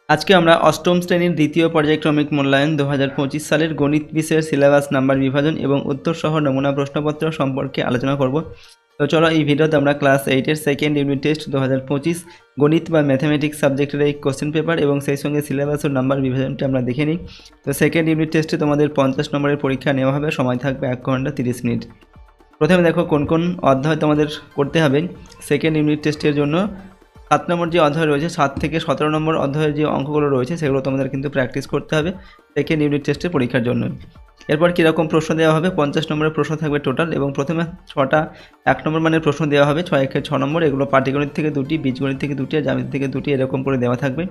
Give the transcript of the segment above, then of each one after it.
আজকে আমরা অষ্টম শ্রেণীর দ্বিতীয় পর্যায়ক্রমিক মূল্যায়ন 2025 সালের গণিত বিষয়ের সিলেবাস নাম্বার বিভাজন এবং উত্তর সহ নমুনা প্রশ্নপত্র সম্পর্কে আলোচনা করব। তো চলো এই ভিডিওতে আমরা ক্লাস 8-এর সেকেন্ড ইউনিট টেস্ট 2025 গণিত বা ম্যাথামেটিক্স সাবজেক্টের এই কোশ্চেন পেপার এবং সেই সঙ্গে সিলেবাস ও নাম্বার বিভাজনটি আমরা দেখে নিই। তো সেকেন্ড ইউনিট টেস্টে তোমাদের 50 নম্বরের পরীক্ষা নেওয়া হবে, সময় থাকবে 1 ঘন্টা 30 মিনিট। প্রথমে দেখো কোন কোন অধ্যায় তোমাদের করতে হবে সেকেন্ড ইউনিট টেস্টের জন্য। 7 নম্বর যে অধ্যায় রয়েছে 7 থেকে 17 নম্বর অধ্যায়ের যে অঙ্কগুলো রয়েছে সেগুলো তোমাদের কিন্তু প্র্যাকটিস করতে হবে সেকেন্ড ইউনিট টেস্টের পরীক্ষার জন্য। এরপর কীরকম প্রশ্ন দেওয়া হবে, 50 নম্বরের প্রশ্ন থাকবে টোটাল এবং প্রথমে 6টা 1 নম্বর মানের প্রশ্ন দেওয়া হবে, 6 একে 6 নম্বর। এগুলো পাটিগণিত থেকে 2টি, বীজগণিত থেকে 2টি আর জ্যামিতি থেকে 2টি এরকম করে দেওয়া থাকবে।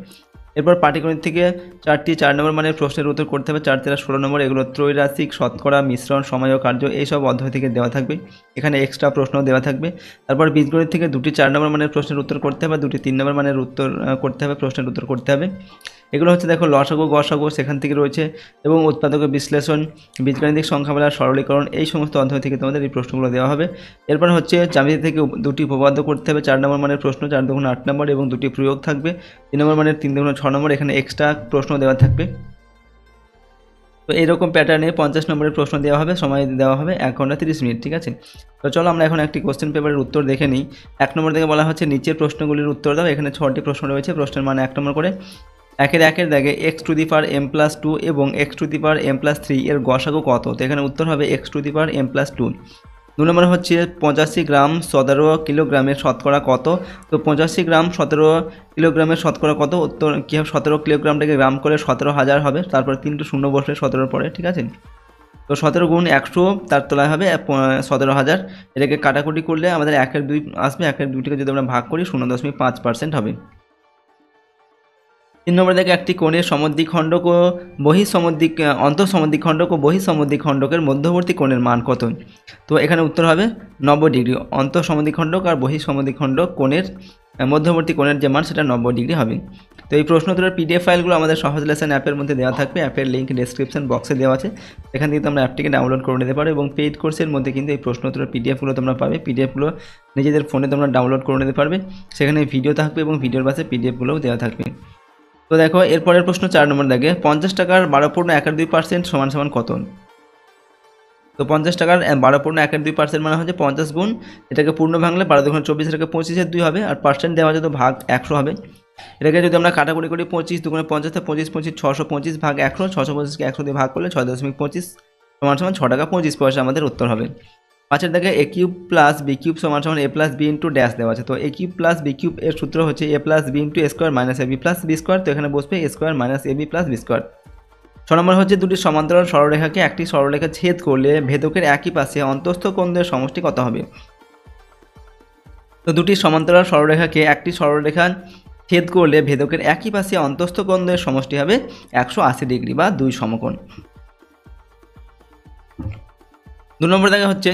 এরপর পাটিগণিত থেকে 4টি 4 নম্বর মানের প্রশ্নের উত্তর করতে হবে, 4 × 16 নম্বর। এগুলো ত্রৈরাশিক, শতকরা, মিশ্রণ, সময় ও কার্য এইসব অধ্যায় থেকে দেওয়া থাকবে, এখানে এক্সট্রা প্রশ্ন দেওয়া থাকবে। তারপর বীজগণিত থেকে 2টি 4 নম্বর মানের প্রশ্নের উত্তর করতে হবে, 2টি 3 নম্বর মানের উত্তর করতে হবে, প্রশ্নের উত্তর করতে হবে। এগুলো হচ্ছে দেখো লসাগু, গসাগু সেখান থেকে রয়েছে এবং উৎপাদক বিশ্লেষণ, বীজগাণিতিক সংখ্যা বলার সরলীকরণ, এই সমস্ত অধ্যায় থেকে তোমাদের এই প্রশ্নগুলো দেওয়া হবে। এরপর হচ্ছে জ্যামিতি থেকে 2টি উপপাদ্য করতে হবে, 4 নম্বর মানের প্রশ্ন, 4 × 8 নম্বর এবং 2টি প্রয়োগ থাকবে, 3 নম্বর মানের 3 × 6 নম্বর। এখানে এক্সট্রা প্রশ্ন দেওয়া থাকবে। তো এইরকম প্যাটার্নে 50 নম্বরের প্রশ্ন দেওয়া হবে, সময় দেওয়া হবে 1 ঘন্টা 30 মিনিট, ঠিক আছে। তো চলো আমরা এখন একটি কোশ্চেন পেপারের উত্তর দেখে নিই। 1 নম্বর থেকে বলা হচ্ছে নিচের প্রশ্নগুলির উত্তর দাও। এখানে 6টি প্রশ্ন রয়েছে, প্রশ্নের মান 1 নম্বর করে। একের দাগে x⁴m+2 এবং x⁴m+3 এর গসাগু কত? তো এখানে উত্তর হবে x⁴m+2। 2 নম্বর হচ্ছে 85 গ্রাম 17 কিলোগ্রামের শতকরা কত? তো 85 গ্রাম 17 কিলোগ্রামের শতকরা কত? উত্তর কী হবে, 17 কিলোগ্রামটাকে গ্রাম করে 17,000 হবে, তারপর 3টো শূন্য বসবে 17 পরে, ঠিক আছে। তো 17 × 100 তার তলায় হবে 17,000। এটাকে কাটাকুটি করলে আমাদের 1/2 আসবে, 1/2 যদি আমরা ভাগ করি 0.5% হবে। 3 নম্বর দেখে একটি কোণের সমদ্বিখণ্ডক ও অন্তঃসমদ্বিখণ্ডক ও বহিঃসমদ্বিখণ্ডকের মধ্যবর্তী কোণের মান কত? তো এখানে উত্তর হবে 90 ডিগ্রি। অন্তঃসমদ্বিখণ্ডক আর বহিঃসমদ্বিখণ্ডক কোণের মধ্যবর্তী কোণের যে মান সেটা 90 ডিগ্রি হবে। তো এই প্রশ্ন উত্তরের পিডিএফ ফাইলগুলো আমাদের সহজ লেসন অ্যাপের মধ্যে দেওয়া থাকবে, অ্যাপের লিঙ্ক ডেসক্রিপশন বক্সে দেওয়া আছে, এখান থেকে তোমরা অ্যাপটিকে ডাউনলোড করে নিতে পারো এবং পেইড কোর্সের মধ্যে কিন্তু এই প্রশ্ন উত্তরের পিডিএফগুলো তোমরা পাবে। পিডিএফগুলো নিজেদের ফোনে তোমরা ডাউনলোড করে নিতে পারবে, সেখানে ভিডিও থাকবে এবং ভিডিওর পাশে পিডিএফগুলোও দেওয়া থাকবে। তো দেখো এরপরের প্রশ্ন 4 নম্বর দাগে 50 টাকার 12.12% সমান সমান কত? তো 50 টাকার 12.12% মানে হচ্ছে 50 গুণ, এটাকে পূর্ণ ভাঙলে 12 × 24, এটাকে 25/2 হবে, আর পার্সেন্ট দেওয়া যেত ভাগ 100 হবে। এটাকে যদি আমরা কাটাকুটি করি 25 × 2 = 50, 25 25 625 ভাগ 100, 625কে 100 দিয়ে ভাগ করলে 6.25 সমান সমান 6 টাকা 25 পয়সা আমাদের উত্তর হবে। 5 দাগে a³ + b³ সমান সমান a + b * ড্যাশ দেওয়া আছে। তো a³ + b³ এর সূত্র হচ্ছে a + b * a² - ab + b²। তো এখানে বসবে a² - ab + b²। 6 নম্বর হচ্ছে দুটি সমান্তরাল সরলরেখাকে একটি সরলরেখা ছেদ করলে ভেদকের একই পাশে অন্তঃস্থ কোণদের সমষ্টি কত হবে? তো দুটি সমান্তরাল সরলরেখাকে একটি সরলরেখা ছেদ করলে ভেদকের একই পাশে অন্তঃস্থ কোণদের সমষ্টি হবে 180 ডিগ্রি বা 2 সমকোণ। 2 নম্বর দেখা হচ্ছে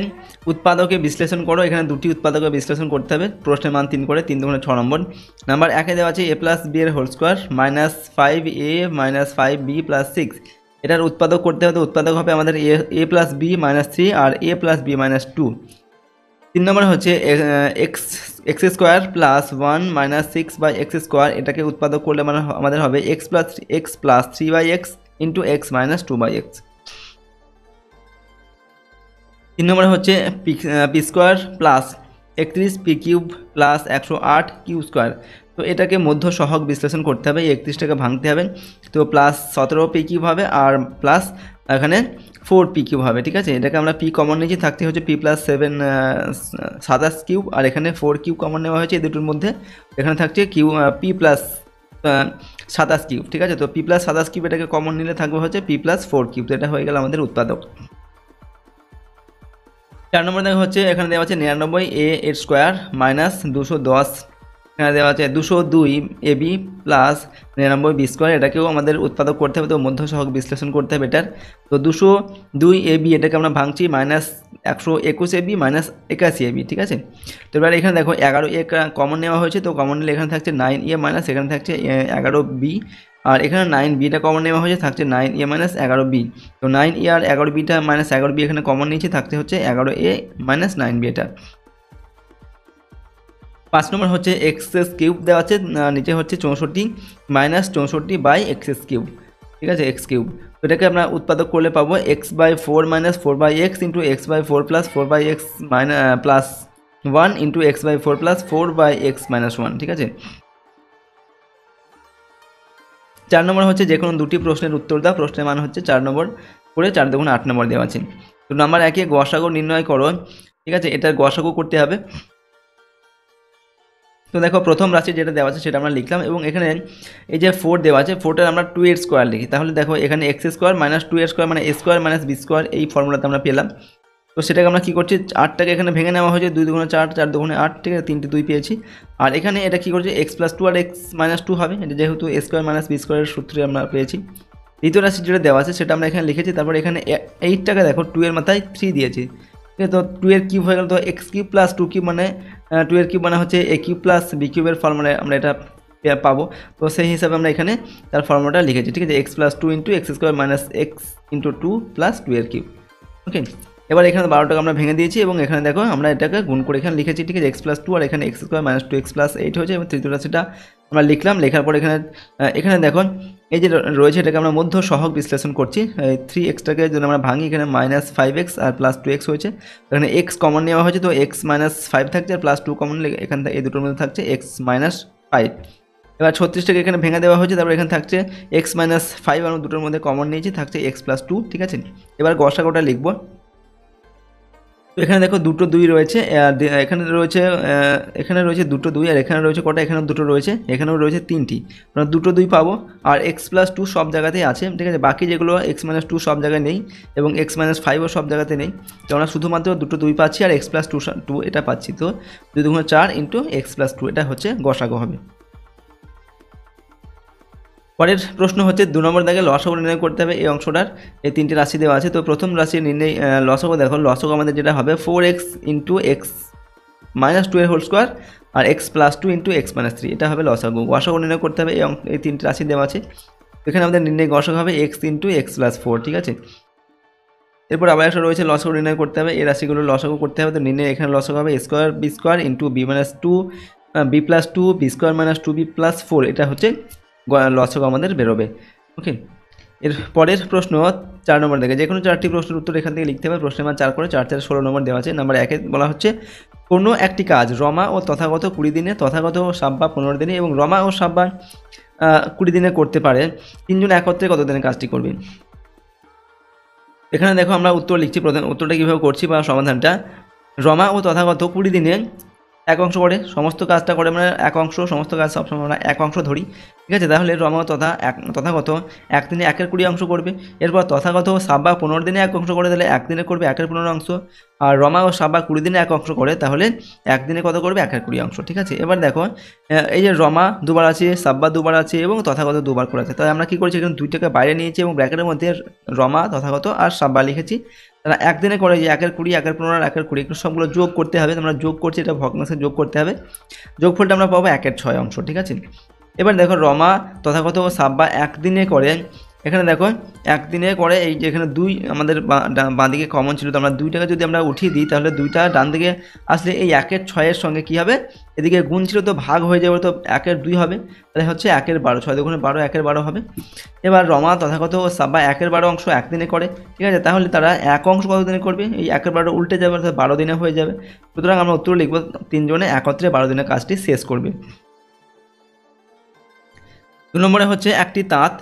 উৎপাদকে বিশ্লেষণ করো। এখানে 2টি উৎপাদকে বিশ্লেষণ করতে হবে, প্রশ্নের মান 3 করে, 3 × 6 নম্বর। নাম্বার 1-এ দেওয়া আছে a + b এর হোল স্কোয়ার -5a - 5b + 6। এটার উৎপাদক করতে হবে, তো উৎপাদক হবে আমাদের a + b - 3 R a + b - 2। 3 নম্বর হচ্ছে x² + 1 - 6/x², এটাকে উৎপাদক করলে মানে আমাদের হবে x + 3/x × x - 2/x। 3 নম্বর হচ্ছে p² + 31 p³ + 108 q²। তো এটাকে মধ্য সহগ বিশ্লেষণ করতে হবে, 31টাকে ভাঙতে হবে, তো +17 p³ হবে আর প্লাস এখানে 4 p³ হবে, ঠিক আছে। এটাকে আমরা p কমন নিয়েছি, থাকতে হচ্ছে p + 7 27³ আর এখানে 4q কমন নেওয়া হয়েছে এই দুটোর মধ্যে, এখানে থাকছে p + 27³, ঠিক আছে। তো p + 27³ এটাকে কমন নিলে থাকবে হচ্ছে p + 4q। তো এটা হয়ে গেল আমাদের উৎপাদক। 4 নম্বর দেখা হচ্ছে এখানে দেওয়া আছে 99a এর স্কোয়ার - 210, এখানে দেওয়া আছে 202 ab + 99b²। এটাকেও আমাদের উৎপাদক করতে হবে, তো মধ্য সহগ বিশ্লেষণ করতে হবে এটার। তো 202 ab এটাকে আমরা ভাঙছি -121 ab - 81 ab, ঠিক আছে। তো এবার এখানে দেখো 11a কমন নেওয়া হয়েছে, তো কমন নিলে এখানে থাকছে 9a - এখানে থাকছে 11b, আর এখানে 9bটা কমন নেওয়া হয়েছে, থাকছে 9a - 11b। তো 9a আর 11bটা -11b এখানে কমন নিয়েছে, থাকতে হচ্ছে 11a - 9b এটা। 5 নম্বর হচ্ছে এক্স কিউব দেওয়া আছে, নিচে হচ্ছে 64 মাইনাস 64 বাই এক্স কিউব, ঠিক আছে, এক্স কিউব। তো এটাকে আমরা উৎপাদক করলে পাবো x/4 minus 4/x into x/4 plus 4/x plus 1 into x/4 plus 4/x minus 1, ঠিক আছে। 4 নম্বর হচ্ছে যে কোনো দুটি প্রশ্নের উত্তর দাও, প্রশ্নের মান হচ্ছে 4 নম্বর করে 4 × 8 নম্বর দেওয়া আছে। তো নাম্বার 1 গসাগু নির্ণয় করো, ঠিক আছে, এটার গসাগু করতে হবে। তো দেখো প্রথম রাশি যেটা দেওয়া আছে সেটা আমরা লিখলাম এবং এখানে এই যে 4 দেওয়া আছে 4টার আমরা 2 এর স্কোয়ার লিখি, তাহলে দেখো এখানে এক্স স্কোয়ার মাইনাস 2 এর স্কোয়ার মানে এ স্কোয়ার মাইনাস বি স্কোয়ার, এই ফর্মুলাতে আমরা পেলাম। তো সেটাকে আমরা কী করছি, 8টাকে এখানে ভেঙে নেওয়া হয়েছে, 2 × 4 4 × 8, ঠিক আছে, 3টে 2 পেয়েছি। আর এখানে এটা কী করছে x+2 আর x-2 হবে, এটা যেহেতু এ স্কোয়ার মাইনাস বি স্কোয়ারের সূত্রে আমরা পেয়েছি। দ্বিতীয় রাশি যেটা দেওয়া আছে সেটা আমরা এখানে লিখেছি, তারপর এখানে 8টাকে দেখো 2 এর মাথায় 3 দিয়েছি, ঠিক আছে। তো 2 এর কিউব হয়ে গেল, তো এক্স কিউব প্লাস 2 কিউব মানে 2 এর কিউব মানে হচ্ছে এ কিউব প্লাস বি কিউবের ফর্মুলায় আমরা এটা পাবো। তো সেই হিসাবে আমরা এখানে তার ফর্মুলাটা লিখেছি, ঠিক আছে, x+2 into x square minus x into 2 plus 2 এর কিউব। ওকে, এবার এখানে 12টাকে আমরা ভেঙে দিয়েছি এবং এখানে দেখো আমরা এটাকে গুণ করে এখানে লিখেছি, ঠিক আছে, x+2 আর এখানে x square minus 2x plus 8 হয়েছে এবং তৃতীয় রাশিটা আমরা লিখলাম। লেখার পর এখানে দেখো এই যে রয়েছে এটাকে আমরা মধ্য সহগ বিশ্লেষণ করছি, 3xটাকে যদি আমরা ভাঙি এখানে -5x আর প্লাস 2x হয়েছে, এখানে x কমন নেওয়া হয়েছে, তো x -5 থাকছে আর প্লাস 2 কমন, এখান থেকে এই দুটোর মধ্যে থাকছে x -5। এবার 36টাকে এখানে ভেঙে দেওয়া হয়েছে, তারপর এখানে থাকছে x -5 আর দুটোর মধ্যে কমন নিয়েছি, থাকছে x+2, ঠিক আছে। এবার গসাগুটা লিখবো। তো এখানে দেখো দুটো 2 রয়েছে, এখানে রয়েছে দুটো 2 আর এখানে রয়েছে কটা, এখানেও দুটো রয়েছে, এখানেও রয়েছে 3টি, আমরা দুটো 2 পাবো। আর x+2 সব জায়গাতেই আছে, ঠিক আছে, বাকি যেগুলো x-2 সব জায়গায় নেই এবং x-5ও সব জায়গাতে নেই, তো আমরা শুধুমাত্র দুটো 2 পাচ্ছি আর x+2 এটা পাচ্ছি। তো 2 × 4 ইন্টু x+2 এটা হচ্ছে গসাগু হবে। পরের প্রশ্ন হচ্ছে 2 নম্বর দাগে লসাগু নির্ণয় করতে হবে, এই অংশটার এই 3টি রাশি দেওয়া আছে। তো প্রথম রাশির নির্ণয় লসাগু দেখো, লসাগু আমাদের যেটা হবে 4x ইন্টু এক্স মাইনাস 2 এর হোল স্কোয়ার আর x+2 ইন্টু x - 3, এটা হবে লসাগু। গসাগু নির্ণয় করতে হবে, এই 3টি রাশি দেওয়া আছে। এখানে আমাদের নির্ণয় গসাগু হবে x ইন্টু x+4, ঠিক আছে। এরপর আবার একটা রয়েছে লসাগু নির্ণয় করতে হবে, এই রাশিগুলো লসাগু করতে হবে। তো নির্ণয় এখানে লসাগু হবে a square B square into b - 2 b+2 b square minus 2b plus 4, এটা হচ্ছে লসাগু আমাদের বেরোবে। ওকে, এর পরের প্রশ্ন 4 নম্বর থেকে যে কোনো 4টি প্রশ্নের উত্তর এখান থেকে লিখতে হবে, প্রশ্নের মান 4 করে 4 4 16 নম্বর দেওয়া আছে। নাম্বার 1 বলা হচ্ছে কোনো একটি কাজ রমা ও তথাগত 20 দিনে, তথাগত ও সাব্বা 15 দিনে এবং রমা ও সাব্বা 20 দিনে করতে পারে, তিনজন একত্রে কত দিনে কাজটি করবে। এখানে দেখো আমরা উত্তর লিখছি, প্রথম উত্তরটা কীভাবে করছি বা সমাধানটা। রমা ও তথাগত 20 দিনে এক অংশ করে, সমস্ত কাজটা করে মানে এক অংশ, সমস্ত কাজ সবসময় আমরা এক অংশ ধরি, ঠিক আছে। তাহলে রমা তথাগত একদিনে 1 এর 20 অংশ করবে। এরপর তথাগত সাব্বা 15 দিনে এক অংশ করে, তাহলে একদিনে করবে 1 এর 15 অংশ। আর রমা ও সাব্বা 20 দিনে এক অংশ করে, তাহলে একদিনে কত করবে 1 এর 20 অংশ, ঠিক আছে। এবার দেখো এই যে রমা দুবার আছে, সাব্বা দুবার আছে এবং তথাগত দুবার করে আছে, তাই আমরা কী করছি এখানে 2টাকে বাইরে নিয়েছি এবং ব্র্যাকেটের মধ্যে রমা তথাগত আর সাব্বা লিখেছি। তারা একদিনে করে যে 1 এর 20 1 এর 15 আর 1 এর 20 এগুলো সবগুলো যোগ করতে হবে, আমরা যোগ করছি, এটা ভগ্নাংশে যোগ করতে হবে, যোগফলটা আমরা পাবো 1 এর 6 অংশ, ঠিক আছে। এবার দেখো রমা তথাগত ও সাব্বা একদিনে করে, এখানে দেখো একদিনে করে, এই যে এখানে 2 আমাদের বাঁদিকে কমন ছিল, তো আমরা 2টাকে যদি আমরা উঠিয়ে দিই তাহলে 2টা ডান দিকে আসলে এই 1 এর 6 এর সঙ্গে কী হবে, এদিকে গুণ ছিল তো ভাগ হয়ে যাবে, তো 1 এর 2 হবে, তাহলে হচ্ছে 1 এর 12, 6 2 12 1 এর 12 হবে। এবার রমা তথাগত ও সাব্বা 1 এর 12 অংশ একদিনে করে, ঠিক আছে, তাহলে তারা এক অংশ কত দিনে করবে, এই 1 এর 12 উল্টে যাবে, অর্থাৎ 12 দিনে হয়ে যাবে। সুতরাং আমরা উত্তর লিখব তিনজনে একত্রে 12 দিনে কাজটি শেষ করবে। 2 নম্বরে হচ্ছে একটি তাঁত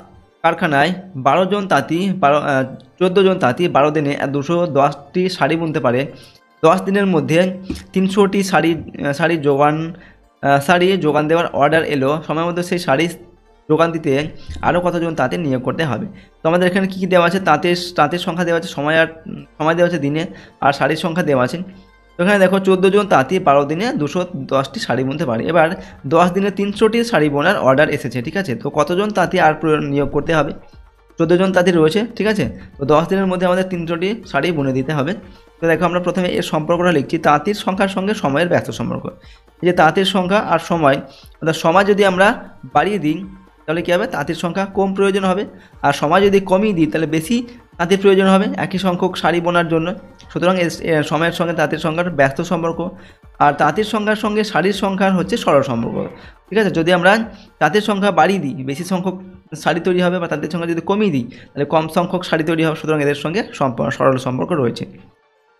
কারখানায় 12 জন তাঁতি 14 জন তাঁতি 12 দিনে 210টি শাড়ি বুনতে পারে। 10 দিনের মধ্যে 300টি শাড়ি যোগান দেওয়ার অর্ডার এলো, সময়ের মধ্যে সেই শাড়ি যোগান দিতে আরও কতজন তাঁতি নিয়োগ করতে হবে। তো আমাদের এখানে কী দেওয়া আছে, তাঁতের সংখ্যা দেওয়া আছে, সময় দেওয়া আছে দিনে, আর শাড়ির সংখ্যা দেওয়া আছে। তো এখানে দেখো 14 জন তাঁতি 12 দিনে 210টি শাড়ি বুনতে পারে। এবার 10 দিনে 300টি শাড়ি বোনার অর্ডার এসেছে, ঠিক আছে। তো কতজন তাঁতি আর নিয়োগ করতে হবে, 14 জন তাঁতি রয়েছে, ঠিক আছে। তো 10 দিনের মধ্যে আমাদের 300টি শাড়ি বুনে দিতে হবে। তো দেখো আমরা প্রথমে এর সম্পর্কটা লিখছি, তাঁতির সংখ্যার সঙ্গে সময়ের ব্যস্ত সম্পর্ক। এই যে তাঁতির সংখ্যা আর সময়, অর্থাৎ সময় যদি আমরা বাড়িয়ে দিই তাহলে কী হবে, তাঁতির সংখ্যা কম প্রয়োজন হবে, আর সময় যদি কমিয়ে দিই তাহলে বেশি তাঁতির প্রয়োজন হবে একই সংখ্যক শাড়ি বোনার জন্য। সুতরাং সময়ের সঙ্গে তাঁতির সংখ্যার ব্যস্ত সম্পর্ক। আর তাঁতির সংখ্যার সঙ্গে শাড়ির সংখ্যার হচ্ছে সরল সম্পর্ক। ঠিক আছে, যদি আমরা তাঁতের সংখ্যা বাড়িয়ে দিই বেশি সংখ্যক শাড়ি তৈরি হবে, বা তাঁতের সংখ্যা যদি কমিয়ে দিই তাহলে কম সংখ্যক শাড়ি তৈরি হবে, সুতরাং এদের সঙ্গে সরল সম্পর্ক রয়েছে।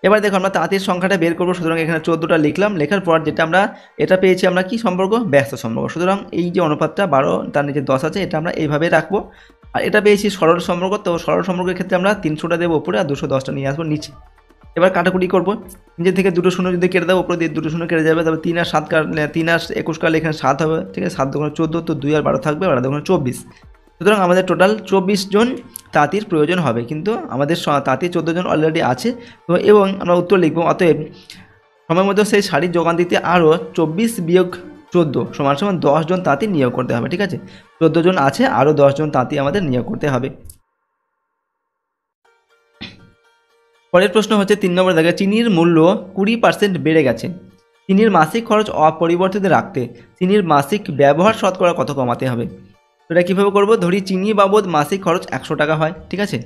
এবার দেখো আমরা তাঁতের সংখ্যাটা বের করবো, সুতরাং এখানে 14টা লিখলাম, লেখার পর যেটা আমরা এটা পেয়েছি আমরা কি সম্পর্ক, ব্যস্ত সম্পর্ক। সুতরাং এই যে অনুপাতটা 12 তার নিচে 10 আছে, এটা আমরা এইভাবে রাখবো। আর এটা পেয়েছি সরল সম্পর্ক, তো সরল সম্পর্কের ক্ষেত্রে আমরা 300টা দেবো উপরে আর 210টা নিয়ে আসবো নিচে। এবার কাটাকুটি করবো, নিজে থেকে 2 শূন্য যদি কেটে দেবো, উপরে দিয়ে 2 শূন্য কেটে যাবে, তবে 3 আর 7 কাটলে 3 আর 21 কাটলে এখানে 7 হবে। ঠিক আছে, 7 দুগুণে 14, তো 2 আর 12 থাকবে, 12 দুগুণে 24। সুতরাং আমাদের টোটাল 24 জন তাঁতির প্রয়োজন হবে, কিন্তু আমাদের তাঁতি 14 জন অলরেডি আছে। তো এবং আমরা উত্তর লিখবো, অতএব সময় মতো সেই শাড়ির যোগান দিতে আরও 24 বিয়োগ 14 সমান 10 জন তাঁতি নিয়োগ করতে হবে। ঠিক আছে, 14 জন আছে, আরও 10 জন তাঁতি আমাদের নিয়োগ করতে হবে। পরের প্রশ্ন হচ্ছে 3 নম্বর দাগে, চিনির মূল্য 20% বেড়ে গেছে, চিনির মাসিক খরচ অপরিবর্তিত রাখতে চিনির মাসিক ব্যবহার শতকরা কত কমাতে হবে। তো এটা কীভাবে করবো, ধরি চিনি বাবদ মাসিক খরচ 100 টাকা হয়। ঠিক আছে,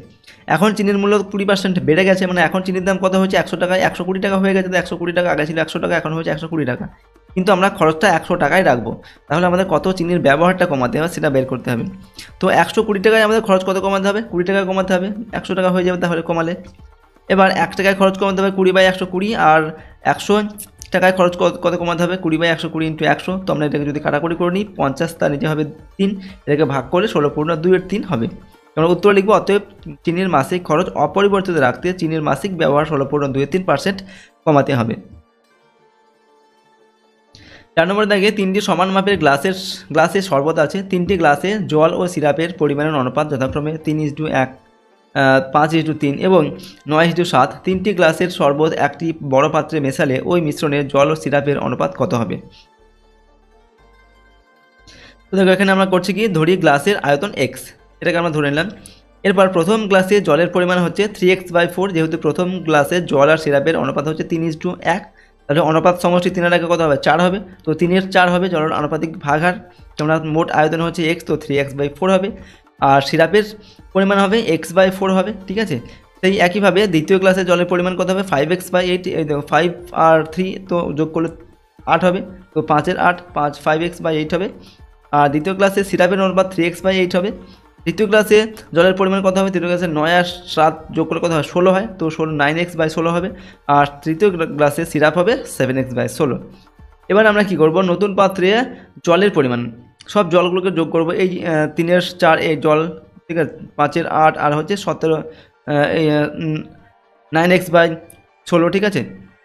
এখন চিনির মূল্য 20% বেড়ে গেছে, মানে এখন চিনির দাম কত হয়েছে, 100 টাকায় 120 টাকা হয়ে গেছে। তো 120 টাকা আগে ছিল 100 টাকা, এখন হয়েছে 120 টাকা, কিন্তু আমরা খরচটা 100 টাকায় রাখবো। তাহলে আমাদের কত চিনির ব্যবহারটা কমাতে হবে সেটা বের করতে হবে। তো 120 টাকায় আমাদের খরচ কত কমাতে হবে, 20 টাকা কমাতে হবে, 100 টাকা হয়ে যাবে তাহলে কমালে। এবার 1 টাকায় খরচ কমাতে হবে 20/120, আর 100 টাকায় খরচ কত কমাতে হবে, 20/120 × 100। তো আমরা এটাকে যদি কাটাকুটি করে নিই, 50 তার নিচে হবে 3, এটাকে ভাগ করলে 16×2=3 হবে। আমরা উত্তর লিখবো, অতএব চিনির মাসিক খরচ অপরিবর্তিত রাখতে চিনির মাসিক ব্যবহার 16×2=3% কমাতে হবে। 4 নম্বর দাগে 3টি সমান মাপের গ্লাসে শরবত আছে, 3টি গ্লাসে জল ও সিরাপের পরিমাণের অনুপাত যথাক্রমে 3:1, 5:3 এবং 9:7। 3টি গ্লাসের শরবত একটি বড় পাত্রে মেশালে ওই মিশ্রণে জল ও সিরাপের অনুপাত কত হবে। তো দেখো এখানে আমরা করছি কি, ধরি গ্লাসের আয়তন x, এটাকে আমরা ধরে নিলাম। এরপর প্রথম গ্লাসে জলের পরিমাণ হচ্ছে 3x/4, যেহেতু প্রথম গ্লাসে জল আর সিরাপের অনুপাত হচ্ছে 3:1, তাহলে অনুপাত সমষ্টি 3 আগে কত হবে, 4 হবে। তো 3-এর 4 হবে জলের আনুপাতিক ভাগহার, তোমরা মোট আয়তন হচ্ছে x, তো 3x/4 হবে। আর সিরাপের পরিমাণ হবে x/4 হবে। ঠিক আছে, সেই একইভাবে দ্বিতীয় গ্লাসে জলের পরিমাণ কত হবে, 5x/8। এই দেখো 5 আর 3 তো যোগ করলে 8 হবে, তো 5-এর 8, 5x/8 হবে। আর দ্বিতীয় গ্লাসে সিরাপের অনুপাত 3x/8 হবে। তৃতীয় গ্লাসে জলের পরিমাণ কত হবে, তৃতীয় গ্লাসে 9 আর 7 যোগ করলে কত হয়, 16 হয়, তো 9x/16 হবে। আর তৃতীয় গ্লাসে সিরাপ হবে 7x/16। এবার আমরা কি করব, নতুন পাত্রে জলের পরিমাণ সব জলগুলোকে যোগ করব। এই 3-এর 4 এই জল, ঠিক আছে, 5-এর 8 আর হচ্ছে 17, 9x/16। ঠিক আছে,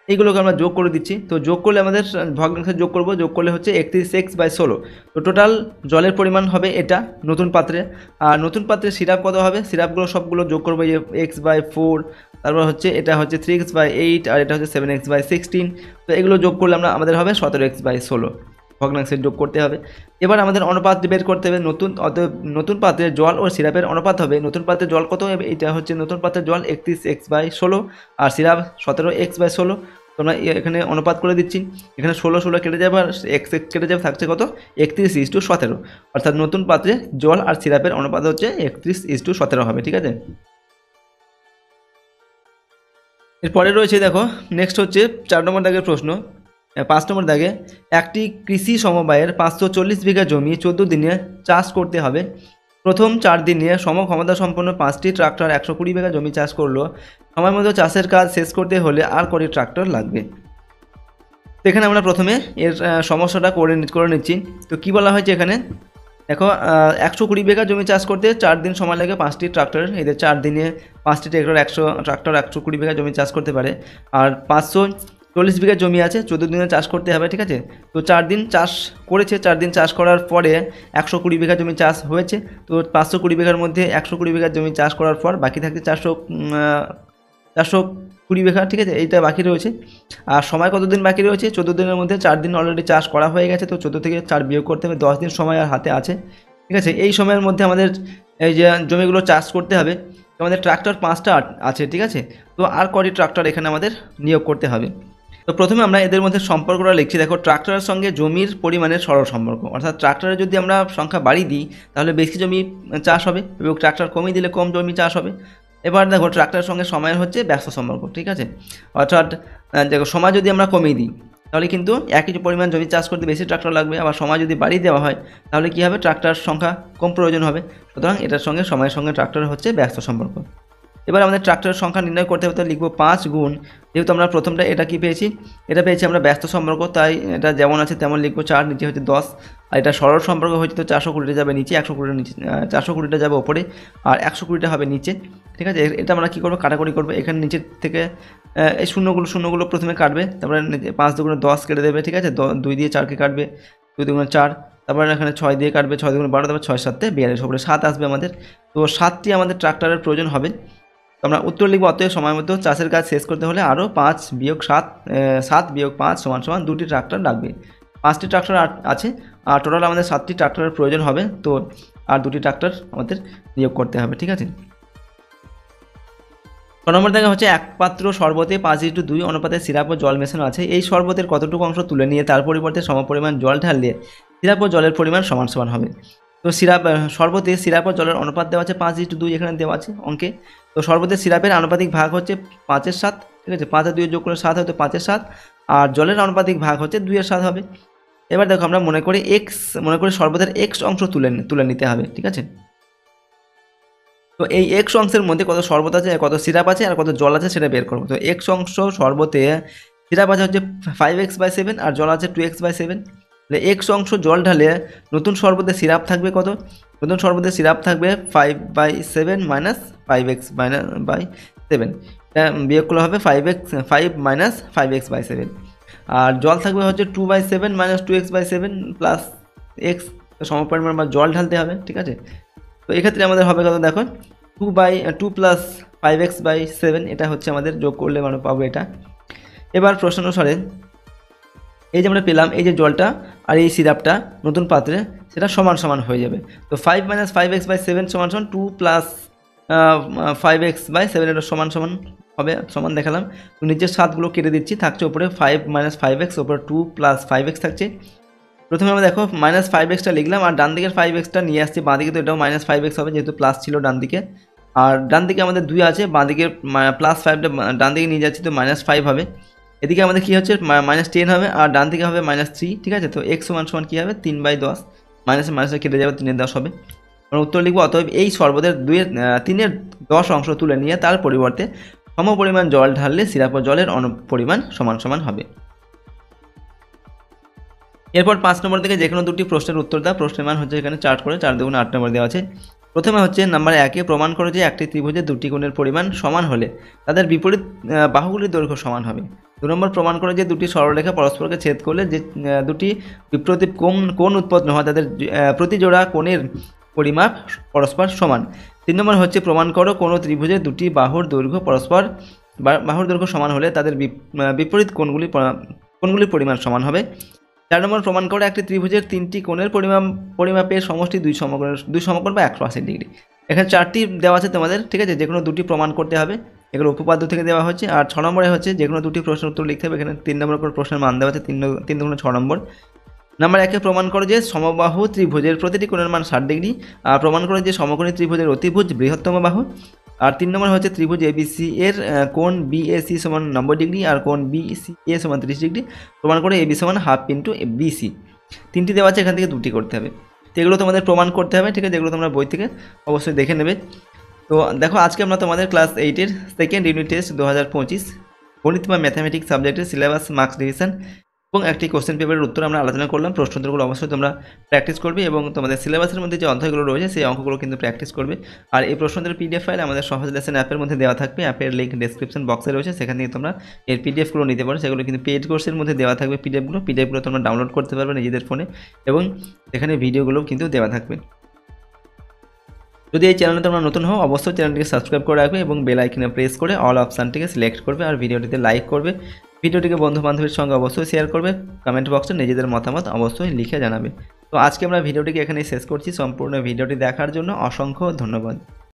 এইগুলোকে আমরা যোগ করে দিচ্ছি। তো যোগ করলে আমাদের ভগ্নাংশে যোগ করব, যোগ করলে হচ্ছে 31x/16। তো টোটাল জলের পরিমাণ হবে এটা নতুন পাত্রে। আর নতুন পাত্রে সিরাপ কত হবে, সিরাপগুলো সবগুলো যোগ করবো, এই x/4, তারপর হচ্ছে এটা হচ্ছে 3x/8 আর এটা হচ্ছে 7x/16। তো এগুলো যোগ করলে আমাদের হবে 17x/16, ভগ্নাংশের যোগ করতে হবে। এবার আমাদের অনুপাত বের করতে হবে, নতুন পাত্রে জল ও সিরাপের অনুপাত হবে, নতুন পাত্রে জল কত হবে, এটা হচ্ছে নতুন পাত্রের জল 31x/16 আর সিরাপ 17x/16। তোমরা এখানে অনুপাত করে দিচ্ছি, এখানে 16 কেটে যাবে আর x কেটে যাবে, থাকছে কত, 31:17, অর্থাৎ নতুন পাত্রে জল আর সিরাপের অনুপাত হচ্ছে 31:17 হবে। ঠিক আছে, এরপরে রয়েছে দেখো নেক্সট হচ্ছে 4 নম্বর দাগের প্রশ্ন। 5 নম্বর দাগে, একটি কৃষি সমবায়ের 540 বিঘা জমি 14 দিনে চাষ করতে হবে। প্রথম 4 দিনে সমক্ষমতা সম্পন্ন 5টি ট্রাক্টর 120 বিঘা জমি চাষ করলো। সময় মতো চাষের কাজ শেষ করতে হলে আর কটি ট্রাক্টর লাগবে। তো এখানে আমরা প্রথমে এর সমস্যাটা করে নিচ্ছি। তো কি বলা হয়েছে এখানে, দেখো 120 বিঘা জমি চাষ করতে 4 দিন সময় লাগে 5টি ট্রাক্টর। এদের 4 দিনে 5টি ট্রাক্টর 120 বিঘা জমি চাষ করতে পারে। আর 540 বিঘা জমি আছে, 14 দিনে চাষ করতে হবে। ঠিক আছে, তো 4 দিন চাষ করেছে, 4 দিন চাষ করার পরে 120 বিঘা জমি চাষ হয়েছে। তো 520 বিঘার মধ্যে 120 বিঘা জমি চাষ করার পর বাকি থাকছে 420 বিঘা। ঠিক আছে, এইটা বাকি রয়েছে। আর সময় কত দিন বাকি রয়েছে, 14 দিনের মধ্যে 4 দিন অলরেডি চাষ করা হয়ে গেছে, তো 14 থেকে 4 বিয়োগ করতে হবে, 10 দিন সময় আর হাতে আছে। ঠিক আছে, এই সময়ের মধ্যে আমাদের এই যে জমিগুলো চাষ করতে হবে। তো আমাদের ট্রাক্টর 5টা আছে। ঠিক আছে, তো আর কটি ট্রাক্টর এখানে আমাদের নিয়োগ করতে হবে। তো প্রথমে আমরা এদের মধ্যে সম্পর্কটা লিখছি। দেখো ট্রাক্টরের সঙ্গে জমির পরিমাণের সরল সম্পর্ক, অর্থাৎ ট্রাক্টরে যদি আমরা সংখ্যা বাড়িয়ে দিই তাহলে বেশি জমি চাষ হবে, এবং ট্রাক্টর কমিয়ে দিলে কম জমি চাষ হবে। এবার দেখো ট্রাক্টরের সঙ্গে সময়ের হচ্ছে ব্যস্ত সম্পর্ক। ঠিক আছে, অর্থাৎ দেখো সময় যদি আমরা কমিয়ে দিই, তাহলে কিন্তু একই পরিমাণ জমি চাষ করতে বেশি ট্রাক্টর লাগবে, আবার সময় যদি বাড়িয়ে দেওয়া হয় তাহলে কী হবে, ট্রাক্টর সংখ্যা কম প্রয়োজন হবে। সুতরাং এটার সঙ্গে সময়ের সঙ্গে ট্রাক্টরের হচ্ছে ব্যস্ত সম্পর্ক। এবার আমাদের ট্রাক্টরের সংখ্যা নির্ণয় করতে হবে, তো লিখবো 5 গুণ, যেহেতু আমরা প্রথমটা এটা কি পেয়েছি, এটা পেয়েছি আমরা ব্যস্ত সম্পর্ক, তাই এটা যেমন আছে তেমন লিখবো। 4 নিচে হচ্ছে 10, আর এটা সরল সম্পর্ক হচ্ছে তো 420টা যাবে নিচে, 120টা নিচে, 420টা যাবে ওপরে, আর 120টা হবে নিচে। ঠিক আছে, এটা আমরা কী করবো, কাটাকুটি করবো। এখানে নিচের থেকে এই শূন্যগুলো প্রথমে কাটবে, তারপরে 5 দুগুণে 10 কেটে দেবে। ঠিক আছে, 2 দিয়ে 4কে কাটবে, 2 দুগুণে 4, তারপরে এখানে 6 দিয়ে কাটবে, 6 দুগুণে 12, তারপর 6 7 42, ওপরে 7 আসবে আমাদের। তো 7টি আমাদের ট্রাক্টরের প্রয়োজন হবে। তো আমরা উত্তর লিখব, অতএব সময় মতো চাষের কাজ শেষ করতে হলে আরও 5 বিয়োগ 7 বিয়োগ 5 সমান 2টি ট্রাক্টর লাগবে। 5টি ট্রাক্টর আছে, আর টোটাল আমাদের 7টি ট্রাক্টরের প্রয়োজন হবে। তো আর 2টি ট্রাক্টর আমাদের নিয়োগ করতে হবে। ঠিক আছে, 6 নম্বর দেখা হচ্ছে, এক পাত্র শরবতে 5:2 অনুপাতে সিরাপ ও জল মেশানো আছে। এই শরবতের কতটুকু অংশ তুলে নিয়ে তার পরিবর্তে সমপরিমাণ জল ঢাললে সিরাপ ও জলের পরিমাণ সমান হবে। তো শরবতে সিরাপ ও জলের অনুপাত দেওয়া আছে 5:2, এখানে দেওয়া আছে অঙ্কে। তো শরবতের সিরাপের আনুপাতিক ভাগ হচ্ছে 5/7। ঠিক আছে, 5 আর 2 যোগ করে 7 হয়, তো 5/7, আর জলের আনুপাতিক ভাগ হচ্ছে 2/7 হবে। এবার দেখো আমরা মনে করি শরবতের এক্স অংশ তুলে নিতে হবে। ঠিক আছে, তো এই এক্স অংশের মধ্যে কত শরবত আছে, কত সিরাপ আছে, আর কত জল আছে সেটা বের করবো। তো এক্স অংশ শরবতে সিরাপ আছে হচ্ছে 5x/7 আর জল আছে 2x/7। তাহলে এক্স অংশ জল ঢালে নতুন শরবতে সিরাপ থাকবে কত, নতুন শরবতে সিরাপ থাকবে 5/7 মাইনাস 5x/7, এটা বিয়োগ করলে হবে 5 মাইনাস 5x/7, আর জল থাকবে হচ্ছে 2/7 মাইনাস 2x/7 প্লাস এক্স, সমপরিমাণ বা জল ঢালতে হবে। ঠিক আছে, তো এক্ষেত্রে আমাদের হবে কত দেখো, 2 প্লাস 5x/7, এটা হচ্ছে আমাদের যোগ করলে মানে পাবো এটা। এবার প্রশ্ন অনুসারে এই যে আমরা পেলাম, এই যে জলটা আর এই সিরাপটা নতুন পাত্রে সেটা সমান হয়ে যাবে। তো 5 মাইনাস 5x/7 সমান 2 প্লাস 5x/7, এটা সমান হবে, সমান দেখালাম। তো নিচের 7গুলো কেটে দিচ্ছি, থাকছে উপরে 5 মাইনাস 5x, ওপরে 2 প্লাস 5x থাকছে। প্রথমে আমরা দেখো মাইনাস 5xটা লিখলাম, আর ডান দিকের 5xটা নিয়ে আসছি বাঁ দিকে, তো এটাও মাইনাস 5x হবে যেহেতু প্লাস ছিল ডান দিকে। আর ডান দিকে আমাদের 2 আছে, বাঁ দিকের প্লাস 5টা ডান দিকে নিয়ে যাচ্ছি, তো -5 হবে। এদিকে আমাদের কী হচ্ছে, -10 হবে, আর ডান দিকে হবে -3। ঠিক আছে, তো x সমান কী হবে, 3/10, মাইনাসে কেটে যাবে, 3/10 হবে। আমরা উত্তর লিখবো, অতএব এই শরবতের 3/10 অংশ তুলে নিয়ে তার পরিবর্তে সমপরিমাণ জল ঢাললে সিরাপ ও জলের পরিমাণ সমান হবে। এরপর 5 নম্বর থেকে যে কোনো দুটি প্রশ্নের উত্তর দাও। প্রশ্নের মান হচ্ছে এখানে চার্ট করে 4 দুগুণে 8 নম্বর দেওয়া আছে। প্রথমে হচ্ছে নাম্বার 1-এ, প্রমাণ করো যে একটি ত্রিভুজের দুটি কোণের পরিমাণ সমান হলে তাদের বিপরীত বাহুগুলির দৈর্ঘ্য সমান হবে। 2 নম্বর, প্রমাণ করে যে দুটি সরলরেখা পরস্পরকে ছেদ করলে যে দুটি বিপরীত কোণ উৎপন্ন হয় তাদের প্রতি জোড়া কোণের পরিমাপ পরস্পর সমান। 3 নম্বর হচ্ছে, প্রমাণ করো কোনো ত্রিভুজের দুটি বাহুর দৈর্ঘ্য সমান হলে তাদের বিপরীত কোণগুলির পরিমাণ সমান হবে। 4 নম্বর, প্রমাণ করে একটি ত্রিভুজের 3টি কোণের পরিমাপের সমষ্টি 2 সমকোণ বা 180 ডিগ্রি। এখানে 4টি দেওয়া আছে তোমাদের। ঠিক আছে, যে কোনো দুটি প্রমাণ করতে হবে, এগুলো উপপাদ্য থেকে দেওয়া হচ্ছে। আর 6 নম্বরে হচ্ছে যে কোনো দুটি প্রশ্নের উত্তর লিখতে হবে। এখানে 3 নম্বর করে প্রশ্নের মান দেওয়া আছে, 3 দুগুণে 6 নম্বর। নাম্বার 1-এ, প্রমাণ করো যে সমবাহু ত্রিভুজের প্রতিটি কোণের মান 60 ডিগ্রি। আর প্রমাণ করো যে সমকোণী ত্রিভুজের অতিভুজ বৃহত্তম বাহু। আর 3 নম্বর হচ্ছে ত্রিভুজ এবিসি এর কোণ বিএসি সমান 90 ডিগ্রি আর কোণ বিসিএ সমান 30 ডিগ্রি। প্রমাণ করে এবি সমান হাফ ইন্টু বিসি। 3টি দেওয়া আছে, এখান থেকে 2টি করতে হবে। তো এগুলো তোমাদের প্রমাণ করতে হবে। ঠিক আছে, এগুলো তোমরা বই থেকে অবশ্যই দেখে নেবে। তো দেখো, আজকে আমরা তোমাদের ক্লাস 8-এর সেকেন্ড ইউনিট টেস্ট 2025 গণিত বা ম্যাথামেটিক্স সাবজেক্টের সিলেবাস, মার্কস ডিভিশন এবং একটি কোশ্চেন পেপারের উত্তর আমরা আলোচনা করলাম। প্রশ্নোত্তরগুলো অবশ্যই তোমরা প্র্যাকটিস করবে এবং তোমাদের সিলেবাসের মধ্যে যে অধ্যায়গুলো রয়েছে সেই অঙ্কগুলো কিন্তু প্র্যাকটিস করবে। আর এই প্রশ্নোত্তরের পিডিএফ ফাইল আমাদের সহজ লেসন অ্যাপের মধ্যে দেওয়া থাকবে। অ্যাপের লিঙ্ক ডেসক্রিপশন বক্সে রয়েছে, সেখান থেকে তোমরা এর পিডিএফগুলো নিতে পারো। সেগুলো কিন্তু পেইড কোর্সের মধ্যে দেওয়া থাকবে। পিডিএফগুলো তোমরা ডাউনলোড করতে পারবে নিজেদের ফোনে এবং সেখানে ভিডিওগুলোও কিন্তু দেওয়া থাকবে। যদি এই চ্যানেলে তোমরা নতুন হও, অবশ্যই চ্যানেলটিকে সাবস্ক্রাইব করে রাখবে এবং বেল আইকনে প্রেস করে অল অপশানটিকে সিলেক্ট করবে আর ভিডিওটিতে লাইক করবে। ভিডিওটিকে বন্ধু বান্ধবের সঙ্গে অবশ্যই শেয়ার করবে। কমেন্ট বক্সে নিজেদের মতামত অবশ্যই লিখে জানাবে। তো আজকে আমরা ভিডিওটিকে এখানেই শেষ করছি। সম্পূর্ণ ভিডিওটি দেখার জন্য অসংখ্য ধন্যবাদ।